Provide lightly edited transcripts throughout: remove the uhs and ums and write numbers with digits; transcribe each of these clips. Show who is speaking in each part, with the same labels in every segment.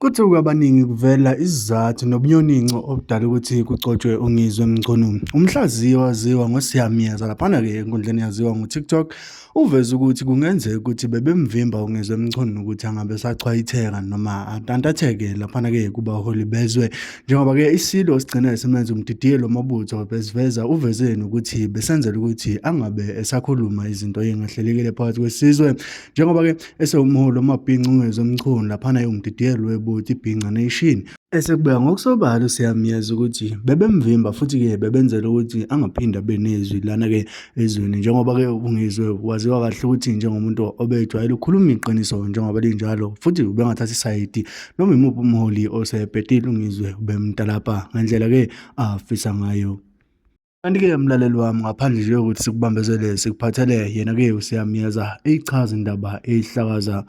Speaker 1: Kuthuka abaningi kuvela isizathu nobunyoninco obudala ukuthi kugcotshwe uNgizwe Mchunu. Umhlaziyi waziwa ngosiyamiyeza laphana-ke enkundleni yaziwa ngo-TikTok uveze ukuthi kungenzeka ukuthi bebemvimba uNgizwe Mchunu ukuthi angabe sachwayitheka noma atantatheke laphana-ke kubaholi bezwe. Njengoba-ke isilo sigcina simenza umdidiyelo wamabutho besiveza uvezeni ukuthi besenzela ukuthi angabe esakhuluma izinto ey'ngahlelekile phakathi kwesizwe. Njengoba-ke esewumholi wamabhinca uNgizwe Mchunu laphana umdidiyelo webutho ibhinca nation esekubeka ngokusobala usiyamiyeza ukuthi bebemvimba futhi-ke bebenzela ukuthi angaphinde abe nezwi lana-ke ezweni. Njengoba-ke uNgizwe waziwa kahle ukuthi njengomuntu obejwayele ukukhuluma iqiniso njengoba linjalo futhi ubengathathi isayidi noma imuphi umholi osebhetile uNgizwe ubemtalapha ngendlela-ke afisa ngayo. Kanti-ke mlaleli wami, ngaphandle nje yokuthi sikubambezele sikuphathele yena-ke usiyamiyeza eyichaza indaba eyihlakaza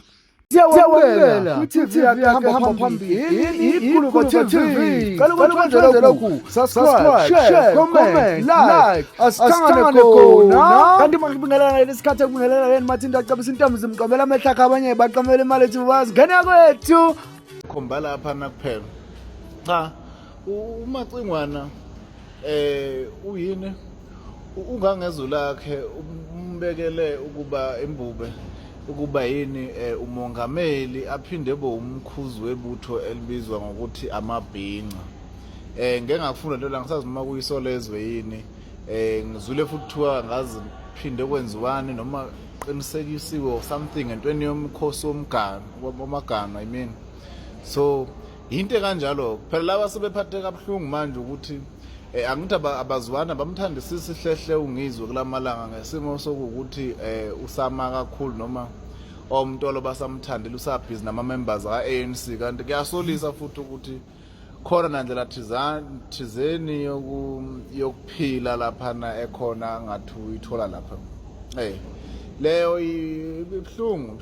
Speaker 2: siyawabukela ku-TV yakahamba phambili iGuluva TV. Cela ukuthi wenze lokhu, subscribe, share, comment, like, asihlangane khona. Kanti makubingelana lesikhathi ekubingelela yena mathinta acabisa intombi zimqomela amehla akhe abanye baqamela imali ethi bazingena kwethu
Speaker 3: khomba lapha nakuphela cha umacingwana uyini ungangezwe lakhe umbekele ukuba imbube ukuba yini umongameli aphinde umkhuzi webutho elibizwa ngokuthi amabhinca. Ngeke ngakufunda lento la ngisazi noma kuyisolezwe yini ngizule futhi kuthiwa ngazi phinde kwenziwani noma qinisekisiwe something entweni yomkhosi womagano I mean. So into kanjalo phela laba sebephathe kabuhlungu manje ukuthi angithi abazwana bamthandisisa ihlehle uNgizwe kulamalanga ngesimo sokuthi usama kakhulu noma omntolo basamthandela usabhizi nama members ka-ANC. Kanti kuyasolisa futhi ukuthi khona nandlela thizeni yokuphila laphana ekhona ngathi uyithola lapha. Leyo ibuhlungu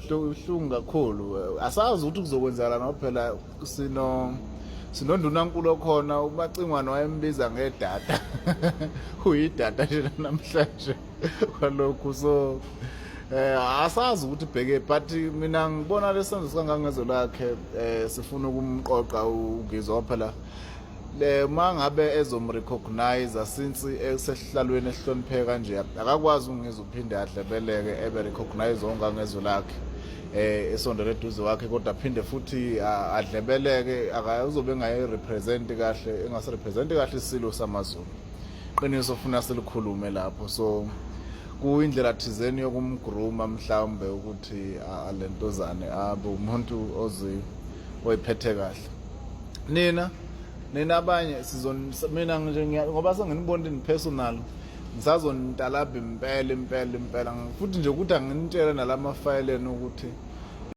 Speaker 3: kakhulu. Asazi ukuthi kuzokwenzakala ngoba phela sinondunankulu khona umacingwana wayembiza ngedata uyidata nje namhlanje kwalokhu. So asazi ukuthi bheke but mina ngibona lesenzo sikangangezo lakhe sifuna ukumqoqa uNgizwe phela mangabe ezomrecognize since esehlalweni esihlonipheka kanje akakwazi uNgizwe uphinde adlebeleke ebe recognize ongangezo lakhe esondele eduze wakhe kodwa phinde futhi adlebeleke akazobe engayirepresent kahle engasirepresent kahle isilo samazulu qiniso ufuna silikhulume lapho. So kuyindlela thizeni yokumgruma mhlawumbe ukuthi alentozane abe umuntu oyiphethe kahle. Nina abanye mina nje ngoba senginibona ini personal ngisazontalabha impela futhi nje ukuthi anginitshele nalama file ukuthi